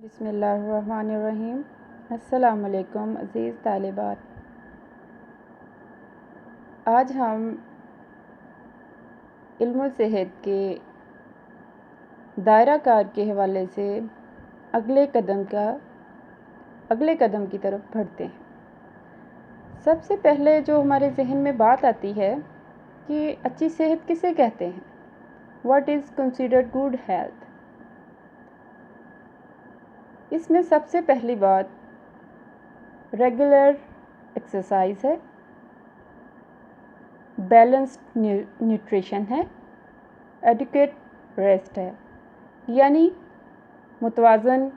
بسم اللہ الرحمن الرحیم۔ السلام علیکم عزیز طالبات، آج ہم علم الصحت کے دائرہ کار کے حوالے سے اگلے قدم کی طرف بڑھتے ہیں۔ سب سے پہلے جو ہمارے ذہن میں بات آتی ہے کہ اچھی صحت کسے کہتے ہیں؟ What is considered good health? اس میں سب سے پہلی بات ریگولر ایکسرسائز ہے، بیلنسڈ نیوٹریشن ہے، ایڈیکویٹ ریسٹ ہے، یعنی متوازن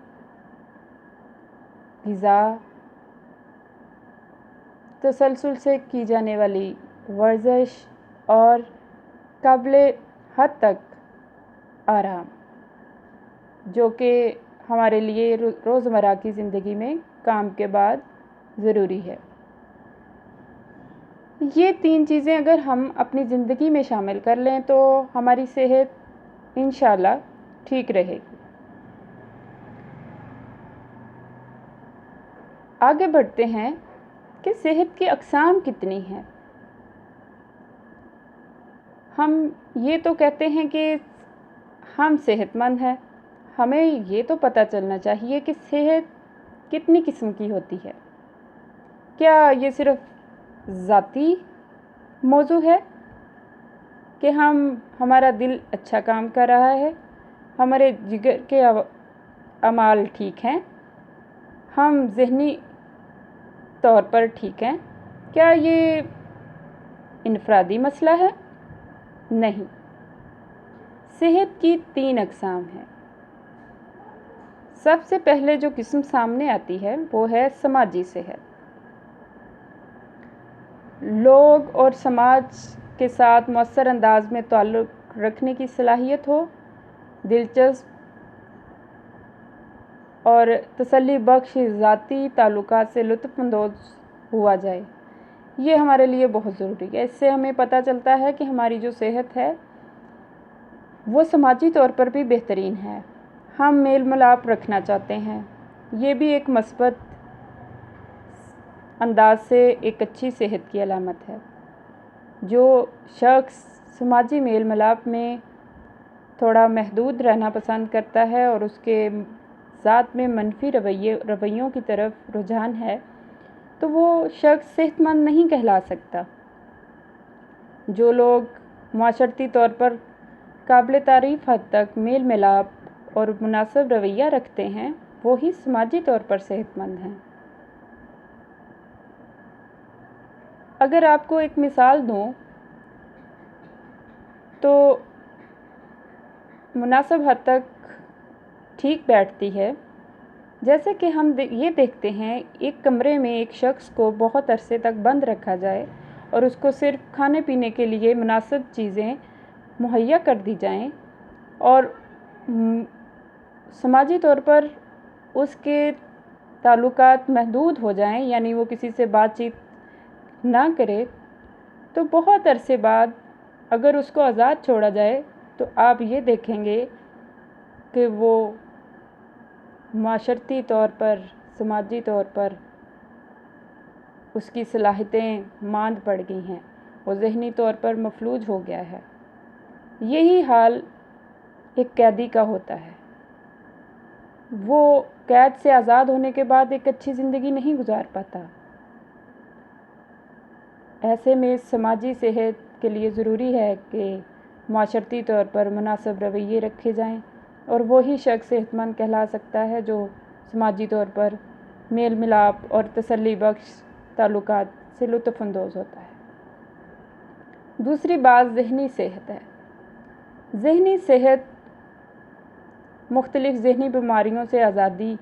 غذا، تسلسل سے کی جانے والی ورزش اور قابل حد تک آرام، جو کہ ہمارے لیے روزمرہ کی زندگی میں کام کے بعد ضروری ہے۔ یہ تین چیزیں اگر ہم اپنی زندگی میں شامل کر لیں تو ہماری صحت انشاءاللہ ٹھیک رہے گی۔ آگے بڑھتے ہیں کہ صحت کی اقسام کتنی ہیں۔ ہم یہ تو کہتے ہیں کہ ہم صحت مند ہیں، ہمیں یہ تو پتہ چلنا چاہیے کہ صحت کتنی قسم کی ہوتی ہے۔ کیا یہ صرف ذاتی موضوع ہے کہ ہمارا دل اچھا کام کر رہا ہے، ہمارے جگر کے اعمال ٹھیک ہیں، ہم ذہنی طور پر ٹھیک ہیں؟ کیا یہ انفرادی مسئلہ ہے؟ نہیں، صحت کی تین اقسام ہیں۔ سب سے پہلے جو قسم سامنے آتی ہے وہ ہے سماجی صحت۔ لوگ اور سماج کے ساتھ مؤثر انداز میں تعلق رکھنے کی صلاحیت ہو، دلچسپ اور تسلی بخش ذاتی تعلقات سے لطف اندوز ہوا جائے، یہ ہمارے لیے بہت ضروری ہے۔ اس سے ہمیں پتہ چلتا ہے کہ ہماری جو صحت ہے وہ سماجی طور پر بھی بہترین ہے، ہم میل ملاپ رکھنا چاہتے ہیں، یہ بھی ایک مثبت انداز سے ایک اچھی صحت کی علامت ہے۔ جو شخص سماجی میل ملاپ میں تھوڑا محدود رہنا پسند کرتا ہے اور اس کے ذات میں منفی رویوں کی طرف رجحان ہے تو وہ شخص صحت مند نہیں کہلا سکتا۔ جو لوگ معاشرتی طور پر قابل تعریف حد تک میل ملاپ اور مناسب رویہ رکھتے ہیں وہی سماجی طور پر صحت مند ہیں۔ اگر آپ کو ایک مثال دوں تو مناسب حد تک ٹھیک بیٹھتی ہے، جیسے کہ ہم یہ دیکھتے ہیں ایک کمرے میں ایک شخص کو بہت عرصے تک بند رکھا جائے اور اس کو صرف کھانے پینے کے لیے مناسب چیزیں مہیا کر دی جائیں اور سماجی طور پر اس کے تعلقات محدود ہو جائیں، یعنی وہ کسی سے بات چیت نہ کرے، تو بہت عرصے بعد اگر اس کو آزاد چھوڑا جائے تو آپ یہ دیکھیں گے کہ وہ معاشرتی طور پر، سماجی طور پر اس کی صلاحیتیں ماند پڑ گئی ہیں، وہ ذہنی طور پر مفلوج ہو گیا ہے۔ یہی حال ایک قیدی کا ہوتا ہے، وہ قید سے آزاد ہونے کے بعد ایک اچھی زندگی نہیں گزار پاتا۔ ایسے میں سماجی صحت کے لیے ضروری ہے کہ معاشرتی طور پر مناسب رویے رکھے جائیں اور وہی شخص صحت مند کہلا سکتا ہے جو سماجی طور پر میل ملاپ اور تسلی بخش تعلقات سے لطف اندوز ہوتا ہے۔ دوسری بات ذہنی صحت ہے۔ ذہنی صحت مختلف ذہنی بیماریوں سے آزادی،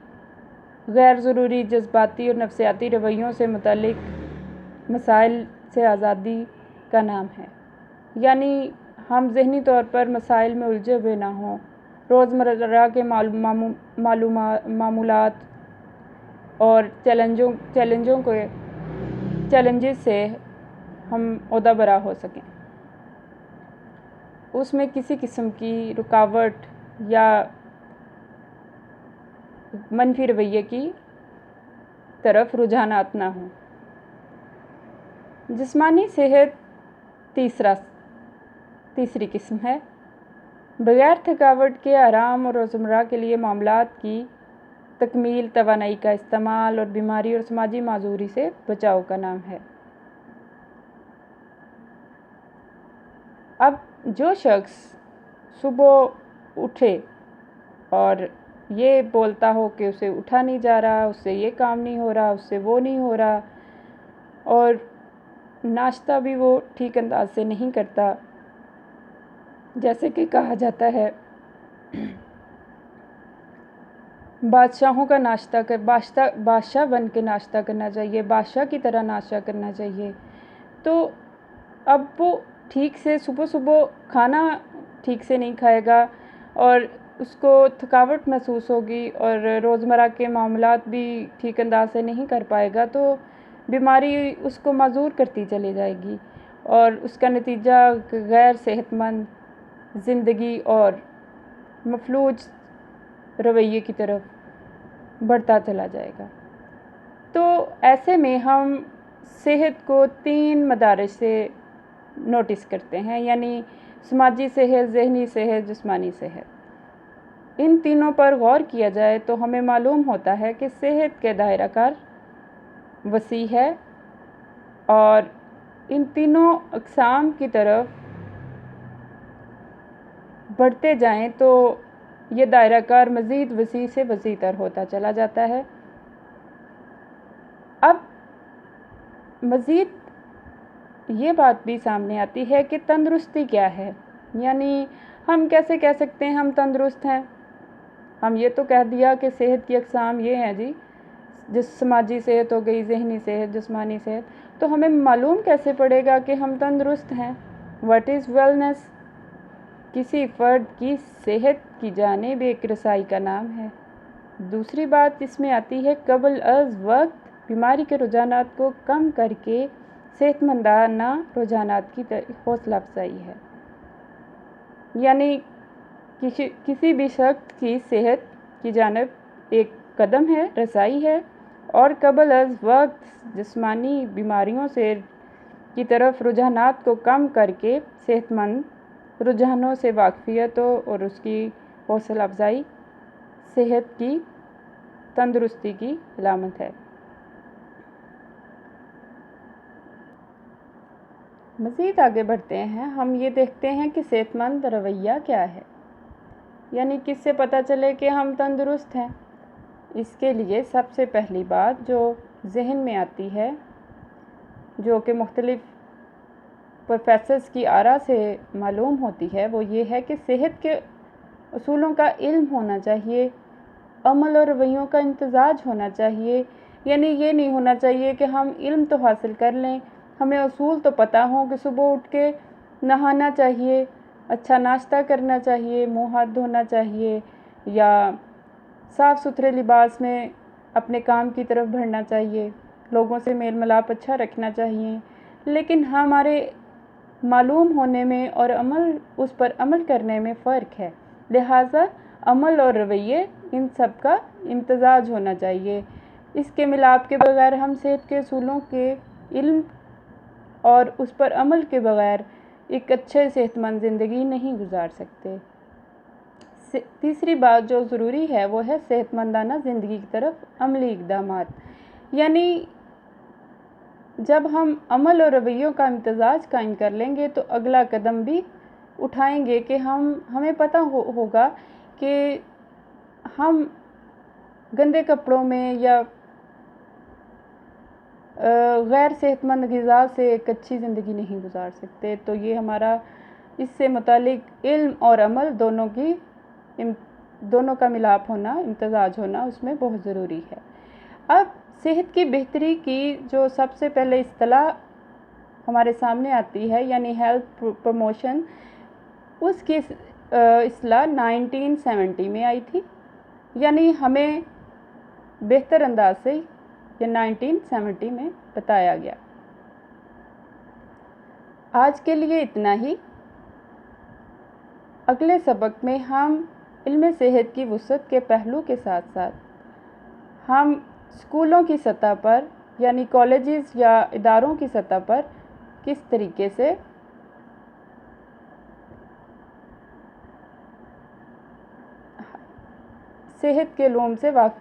غیر ضروری جذباتی اور نفسیاتی رویوں سے متعلق مسائل سے آزادی کا نام ہے، یعنی ہم ذہنی طور پر مسائل میں الجھے ہوئے نہ ہوں، روزمرہ کے معمولات اور چیلنجز سے ہم عہدہ برا ہو سکیں، اس میں کسی قسم کی رکاوٹ یا منفی رویے کی طرف رجحانات نہ ہوں۔ جسمانی صحت تیسری قسم ہے۔ بغیر تھکاوٹ کے آرام اور روزمرہ کے لیے معاملات کی تکمیل توانائی کا استعمال اور بیماری اور سماجی معذوری سے بچاؤ کا نام ہے۔ اب جو شخص صبح اٹھے اور یہ بولتا ہو کہ اسے اٹھا نہیں جا رہا، اس سے یہ کام نہیں ہو رہا، اس سے وہ نہیں ہو رہا، اور ناشتہ بھی وہ ٹھیک انداز سے نہیں کرتا، جیسے کہ کہا جاتا ہے بادشاہوں کا بادشاہ بن کے ناشتہ کرنا چاہیے، بادشاہ کی طرح ناشتہ کرنا چاہیے، تو اب وہ ٹھیک سے صبح کھانا ٹھیک سے نہیں کھائے گا اور اس کو تھکاوٹ محسوس ہوگی اور روزمرہ کے معاملات بھی ٹھیک انداز سے نہیں کر پائے گا، تو بیماری اس کو معذور کرتی چلی جائے گی اور اس کا نتیجہ غیر صحت مند زندگی اور مفلوج رویے کی طرف بڑھتا چلا جائے گا۔ تو ایسے میں ہم صحت کو 3 مدارج سے نوٹس کرتے ہیں، یعنی سماجی صحت، ذہنی صحت، جسمانی صحت۔ ان تینوں پر غور کیا جائے تو ہمیں معلوم ہوتا ہے کہ صحت کے دائرہ کار وسیع ہے اور ان تینوں اقسام کی طرف بڑھتے جائیں تو یہ دائرہ کار مزید وسیع سے وسیع تر ہوتا چلا جاتا ہے۔ اب مزید یہ بات بھی سامنے آتی ہے کہ تندرستی کیا ہے، یعنی ہم کیسے کہہ سکتے ہیں ہم تندرست ہیں؟ ہم یہ تو کہہ دیا کہ صحت کی اقسام یہ ہیں جی، سماجی صحت ہو گئی، ذہنی صحت، جسمانی صحت، تو ہمیں معلوم کیسے پڑے گا کہ ہم تندرست ہیں؟ What is wellness? کسی فرد کی صحت کی جانب ایک رسائی کا نام ہے۔ دوسری بات اس میں آتی ہے قبل از وقت بیماری کے رجحانات کو کم کر کے صحت مندانہ رجحانات کی حوصلہ افزائی ہے، یعنی کسی بھی شخص کی صحت کی جانب ایک قدم ہے، رسائی ہے، اور قبل از وقت جسمانی بیماریوں سے کی طرف رجحانات کو کم کر کے صحت مند رجحانوں سے واقفیت اور اس کی حوصلہ افزائی صحت کی تندرستی کی علامت ہے۔ مزید آگے بڑھتے ہیں، ہم یہ دیکھتے ہیں کہ صحت مند رویہ کیا ہے، یعنی کس سے پتہ چلے کہ ہم تندرست ہیں۔ اس کے لیے سب سے پہلی بات جو ذہن میں آتی ہے، جو کہ مختلف پروفیسرز کی آراء سے معلوم ہوتی ہے، وہ یہ ہے کہ صحت کے اصولوں کا علم ہونا چاہیے، عمل اور رویوں کا امتزاج ہونا چاہیے، یعنی یہ نہیں ہونا چاہیے کہ ہم علم تو حاصل کر لیں، ہمیں اصول تو پتہ ہوں کہ صبح اٹھ کے نہانا چاہیے، اچھا ناشتہ کرنا چاہیے، منہ ہاتھ دھونا چاہیے، یا صاف ستھرے لباس میں اپنے کام کی طرف بڑھنا چاہیے، لوگوں سے میل ملاپ اچھا رکھنا چاہیے، لیکن ہمارے معلوم ہونے میں اور اس پر عمل کرنے میں فرق ہے، لہٰذا عمل اور رویے ان سب کا امتزاج ہونا چاہیے۔ اس کے ملاپ کے بغیر ہم صحت کے اصولوں کے علم اور اس پر عمل کے بغیر ایک اچھے صحت مند زندگی نہیں گزار سکتے۔ تیسری بات جو ضروری ہے وہ ہے صحت مندانہ زندگی کی طرف عملی اقدامات، یعنی جب ہم عمل اور رویوں کا امتزاج قائم کر لیں گے تو اگلا قدم بھی اٹھائیں گے کہ ہمیں پتہ ہوگا کہ ہم گندے کپڑوں میں یا غیر صحت مند غذا سے ایک اچھی زندگی نہیں گزار سکتے، تو یہ ہمارا اس سے متعلق علم اور عمل دونوں کا ملاپ ہونا، امتزاج ہونا اس میں بہت ضروری ہے۔ اب صحت کی بہتری کی جو سب سے پہلے اصطلاح ہمارے سامنے آتی ہے، یعنی ہیلتھ پروموشن، اس کی اصطلاح 1970 میں آئی تھی، یعنی ہمیں بہتر انداز سے یہ 1970 میں بتایا گیا۔ آج کے لیے اتنا ہی۔ اگلے سبق میں ہم علم صحت کی وسعت کے پہلو کے ساتھ ساتھ ہم اسکولوں کی سطح پر یعنی کالجز یا اداروں کی سطح پر کس طریقے سے صحت کے علوم سے واقف